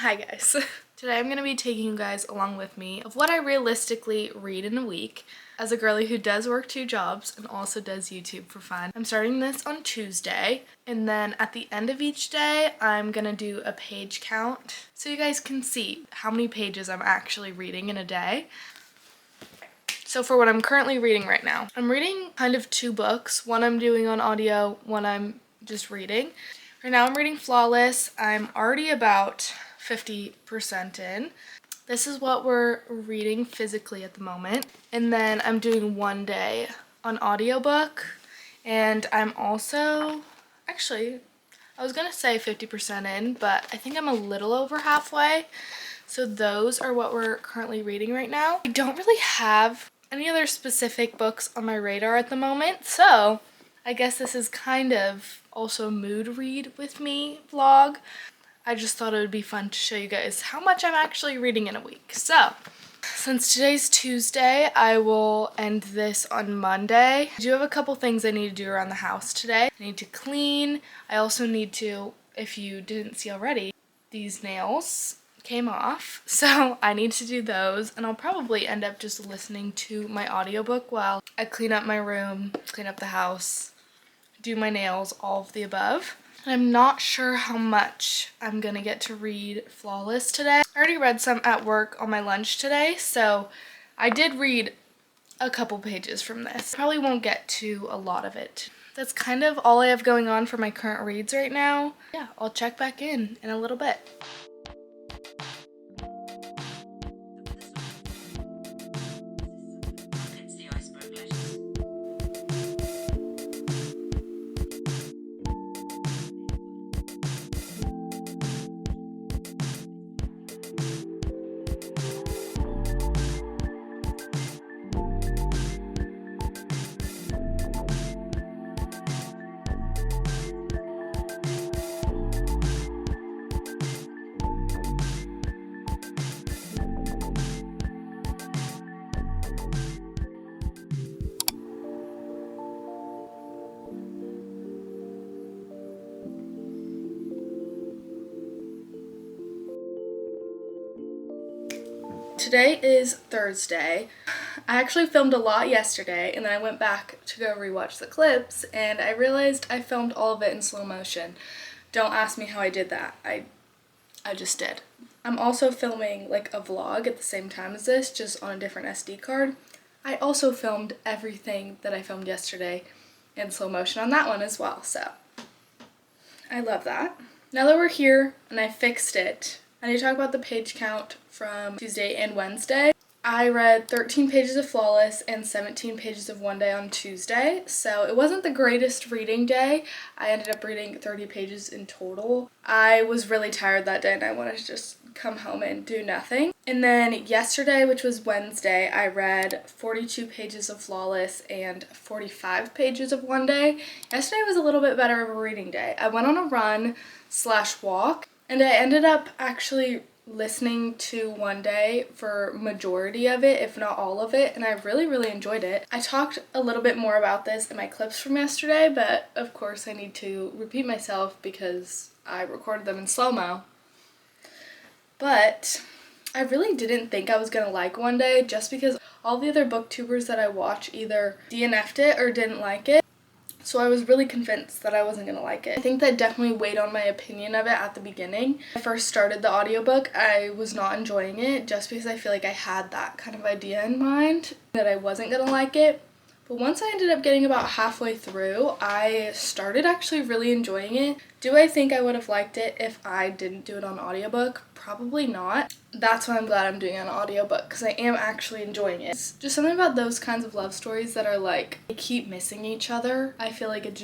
Hi guys. Today I'm going to be taking you guys along with me of what I realistically read in a week as a girly who does work 2 jobs and also does YouTube for fun. I'm starting this on Tuesday, and then at the end of each day I'm going to do a page count so you guys can see how many pages I'm actually reading in a day. So for what I'm currently reading right now, I'm reading kind of 2 books. One I'm doing on audio, one I'm just reading. Right now I'm reading Flawless. I'm already about 50% in. This is what we're reading physically at the moment. And then I'm doing one day on audiobook. And I'm also, actually, I was gonna say 50% in, but I think I'm a little over halfway. So those are what we're currently reading right now. I don't really have any other specific books on my radar at the moment, so I guess this is kind of also a mood read with me vlog. I just thought it would be fun to show you guys how much I'm actually reading in a week. So, since today's Tuesday, I will end this on Monday. I do have a couple things I need to do around the house today. I need to clean. I also need to, if you didn't see already, these nails came off, so I need to do those, and I'll probably end up just listening to my audiobook while I clean up my room, clean up the house, do my nails, all of the above. I'm not sure how much I'm gonna get to read Flawless today. I already read some at work on my lunch today, so I did read a couple pages from this. Probably won't get to a lot of it. That's kind of all I have going on for my current reads right now. Yeah, I'll check back in a little bit. Today is Thursday. I actually filmed a lot yesterday, and then I went back to go rewatch the clips, and I realized I filmed all of it in slow motion. Don't ask me how I did that. I just did. I'm also filming like a vlog at the same time as this, just on a different SD card. I also filmed everything that I filmed yesterday in slow motion on that one as well, so I love that. Now that we're here and I fixed it, I need to talk about the page count from Tuesday and Wednesday. I read 13 pages of Flawless and 17 pages of One Day on Tuesday, so it wasn't the greatest reading day. I ended up reading 30 pages in total. I was really tired that day and I wanted to just come home and do nothing. And then yesterday, which was Wednesday, I read 42 pages of Flawless and 45 pages of One Day. Yesterday was a little bit better of a reading day. I went on a run/walk, and I ended up actually listening to One Day for majority of it, if not all of it, and I really enjoyed it. I talked a little bit more about this in my clips from yesterday, but of course I need to repeat myself because I recorded them in slow-mo. But I really didn't think I was gonna like One Day just because all the other booktubers that I watch either DNF'd it or didn't like it. So I was really convinced that I wasn't gonna like it. I think that definitely weighed on my opinion of it at the beginning. When I first started the audiobook, I was not enjoying it just because I feel like I had that kind of idea in mind that I wasn't gonna like it. But once I ended up getting about halfway through, I started actually really enjoying it. Do I think I would have liked it if I didn't do it on audiobook? Probably not. That's why I'm glad I'm doing it on audiobook, because I am actually enjoying it. It's just something about those kinds of love stories that are like, they keep missing each other. I feel like it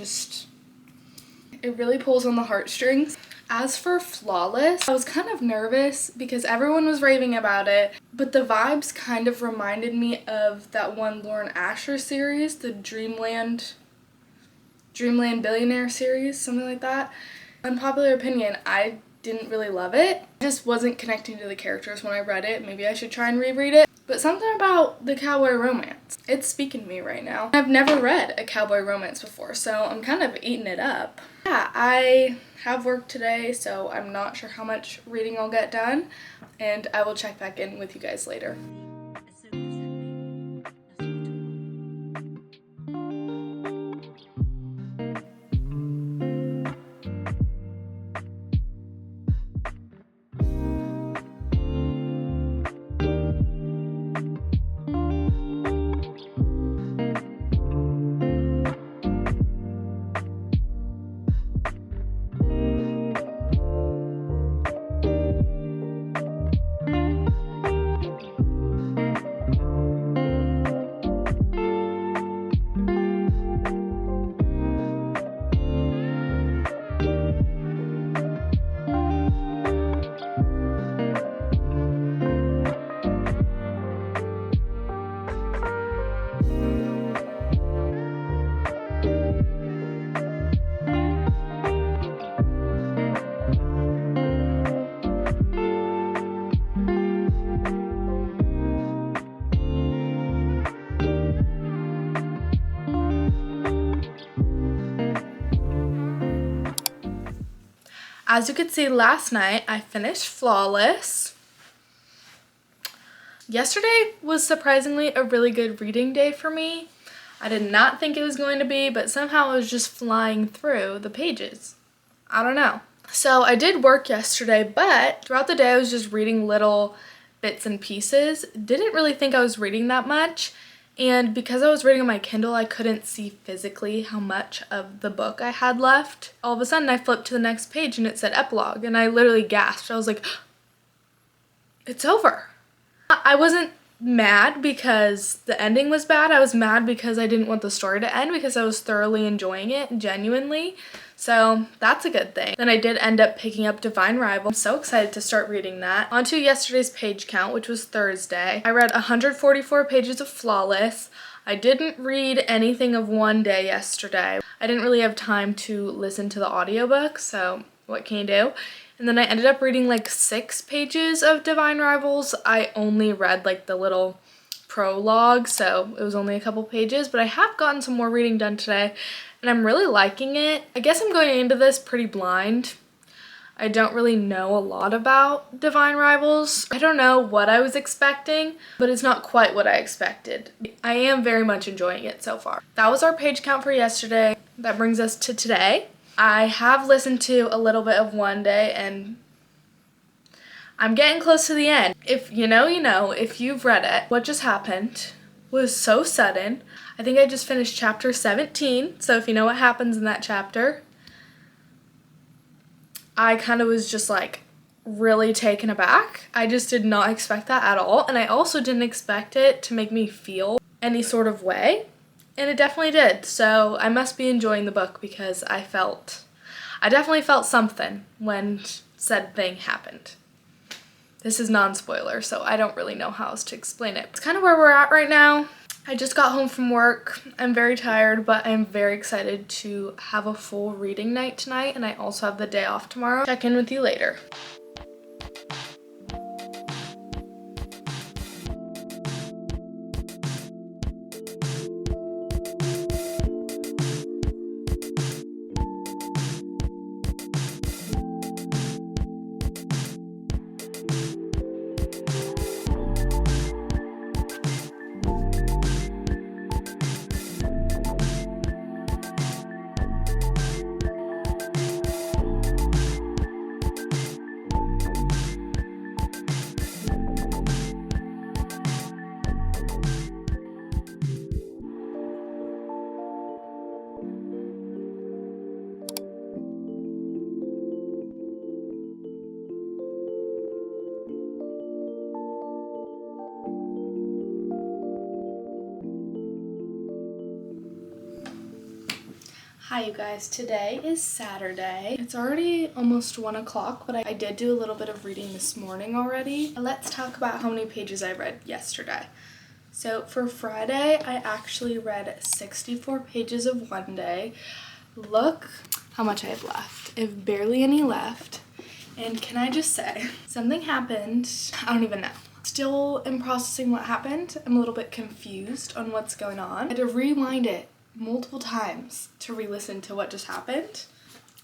really pulls on the heartstrings. As for Flawless, I was kind of nervous because everyone was raving about it, but the vibes kind of reminded me of that one Lauren Asher series, the Dreamland Billionaire series, something like that. Unpopular opinion, I didn't really love it. I just wasn't connecting to the characters when I read it. Maybe I should try and reread it. But something about the cowboy romance, it's speaking to me right now. I've never read a cowboy romance before, so I'm kind of eating it up. Yeah, I have work today, so I'm not sure how much reading I'll get done, and I will check back in with you guys later. As you could see last night, I finished Flawless. Yesterday was surprisingly a really good reading day for me. I did not think it was going to be, but somehow I was just flying through the pages. I don't know. So I did work yesterday, but throughout the day I was just reading little bits and pieces. Didn't really think I was reading that much. And because I was reading on my Kindle, I couldn't see physically how much of the book I had left. All of a sudden, I flipped to the next page and it said epilogue, and I literally gasped. I was like, it's over. I wasn't mad because the ending was bad. I was mad because I didn't want the story to end because I was thoroughly enjoying it, genuinely. So that's a good thing. Then I did end up picking up Divine Rival. I'm so excited to start reading that. On to yesterday's page count, which was Thursday. I read 144 pages of Flawless. I didn't read anything of One Day yesterday. I didn't really have time to listen to the audiobook, so what can you do? And then I ended up reading like 6 pages of Divine Rivals. I only read like the little prologue, so it was only a couple pages, but I have gotten some more reading done today, and I'm really liking it. I guess I'm going into this pretty blind. I don't really know a lot about Divine Rivals. I don't know what I was expecting, but it's not quite what I expected. I am very much enjoying it so far. That was our page count for yesterday. That brings us to today. I have listened to a little bit of One Day, and I'm getting close to the end. If you know, you know. If you've read it, what just happened was so sudden. I think I just finished chapter 17, so if you know what happens in that chapter, I kind of was just like really taken aback. I just did not expect that at all, and I also didn't expect it to make me feel any sort of way, and it definitely did. So I must be enjoying the book because I definitely felt something when said thing happened. This is non-spoiler, so I don't really know how else to explain it. It's kind of where we're at right now. I just got home from work. I'm very tired, but I'm very excited to have a full reading night tonight, and I also have the day off tomorrow. Check in with you later. Hi you guys, today is Saturday. It's already almost 1 o'clock, but I did do a little bit of reading this morning already. Let's talk about how many pages I read yesterday. So for Friday, I actually read 64 pages of One Day. Look how much I have left. I have barely any left. And can I just say, something happened, I don't even know. Still am processing what happened. I'm a little bit confused on what's going on. I had to rewind it multiple times to re-listen to what just happened.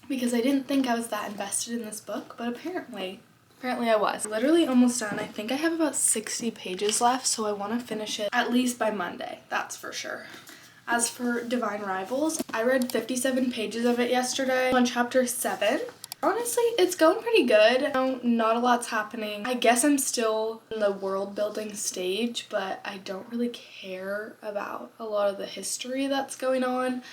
because I didn't think I was that invested in this book, but apparently I was. Literally almost done. I think I have about 60 pages left, so I want to finish it at least by Monday, that's for sure. As for Divine Rivals, I read 57 pages of it yesterday on chapter 7. Honestly, it's going pretty good. You know, not a lot's happening. I guess I'm still in the world building stage, but I don't really care about a lot of the history that's going on.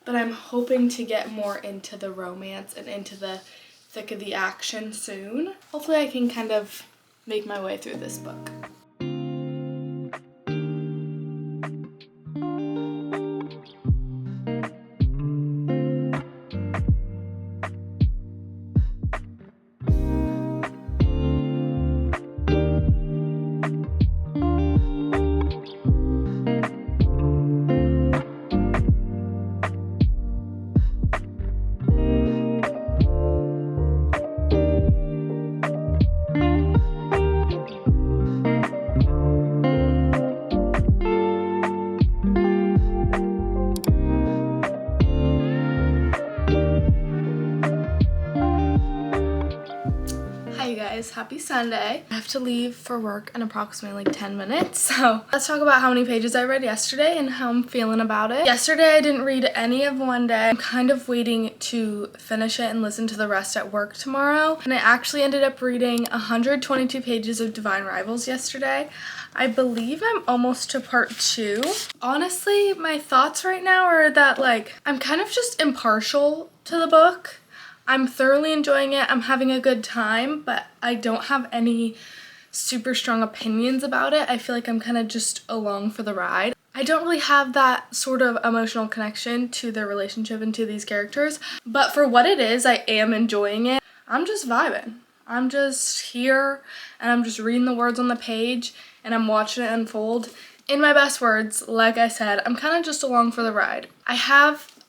But I'm hoping to get more into the romance and into the thick of the action soon. Hopefully I can kind of make my way through this book. Happy Sunday. I have to leave for work in approximately like 10 minutes, so let's talk about how many pages I read yesterday and how I'm feeling about it. Yesterday I didn't read any of one day. I'm kind of waiting to finish it and listen to the rest at work tomorrow, and I actually ended up reading 122 pages of Divine Rivals yesterday. I believe I'm almost to part 2. Honestly, my thoughts right now are that like I'm kind of just impartial to the book. I'm thoroughly enjoying it. I'm having a good time, but I don't have any super strong opinions about it. I feel like I'm kind of just along for the ride. I don't really have that sort of emotional connection to their relationship and to these characters, but for what it is, I am enjoying it. I'm just vibing. I'm just here and I'm just reading the words on the page and I'm watching it unfold. In my best words, like I said, I'm kind of just along for the ride.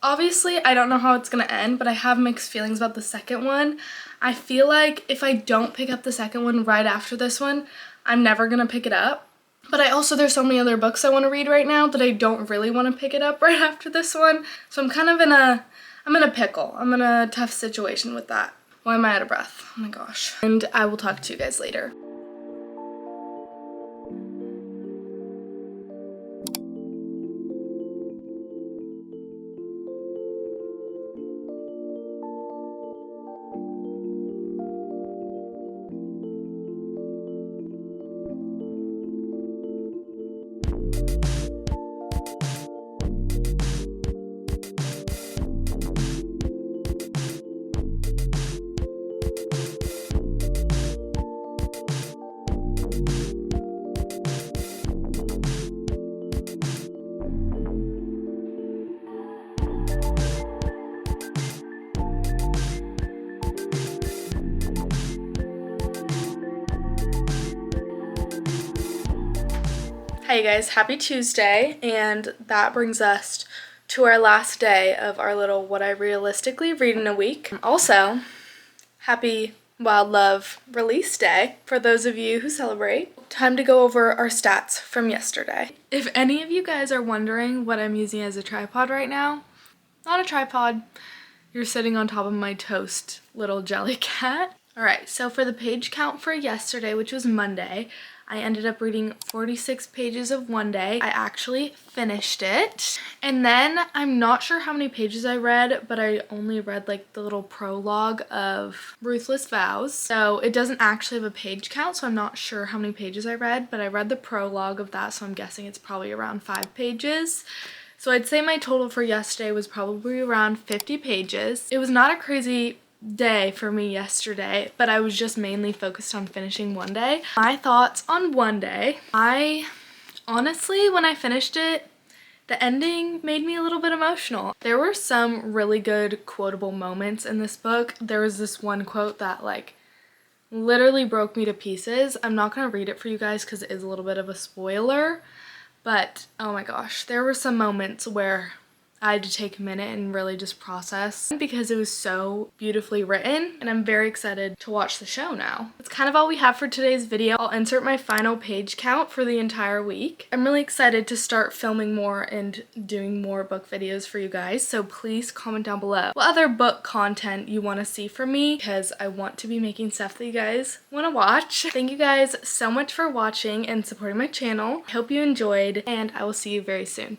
Obviously, I don't know how it's going to end, but I have mixed feelings about the second one. I feel like if I don't pick up the second one right after this one, I'm never going to pick it up. But there's so many other books I want to read right now that I don't really want to pick it up right after this one. So I'm kind of I'm in a pickle. I'm in a tough situation with that. Why am I out of breath? Oh my gosh. And I will talk to you guys later. Hey guys, happy Tuesday, and that brings us to our last day of our little what I realistically read in a week. Also, happy Wild Love release day for those of you who celebrate. Time to go over our stats from yesterday. If any of you guys are wondering what I'm using as a tripod right now, not a tripod. You're sitting on top of my toast little jelly cat. Alright, so for the page count for yesterday, which was Monday, I ended up reading 46 pages of one day. I actually finished it. And then I'm not sure how many pages I read, but I only read like the little prologue of Ruthless Vows. So it doesn't actually have a page count, so I'm not sure how many pages I read, but I read the prologue of that, so I'm guessing it's probably around 5 pages. So I'd say my total for yesterday was probably around 50 pages. It was not a crazy day for me yesterday, but I was just mainly focused on finishing one day. My thoughts on one day. I honestly, when I finished it, the ending made me a little bit emotional. There were some really good quotable moments in this book. There was this one quote that like literally broke me to pieces. I'm not gonna read it for you guys because it is a little bit of a spoiler, but oh my gosh, there were some moments where I had to take a minute and really just process because it was so beautifully written, and I'm very excited to watch the show now. That's kind of all we have for today's video. I'll insert my final page count for the entire week. I'm really excited to start filming more and doing more book videos for you guys, so please comment down below what other book content you want to see from me, because I want to be making stuff that you guys want to watch. Thank you guys so much for watching and supporting my channel. I hope you enjoyed, and I will see you very soon.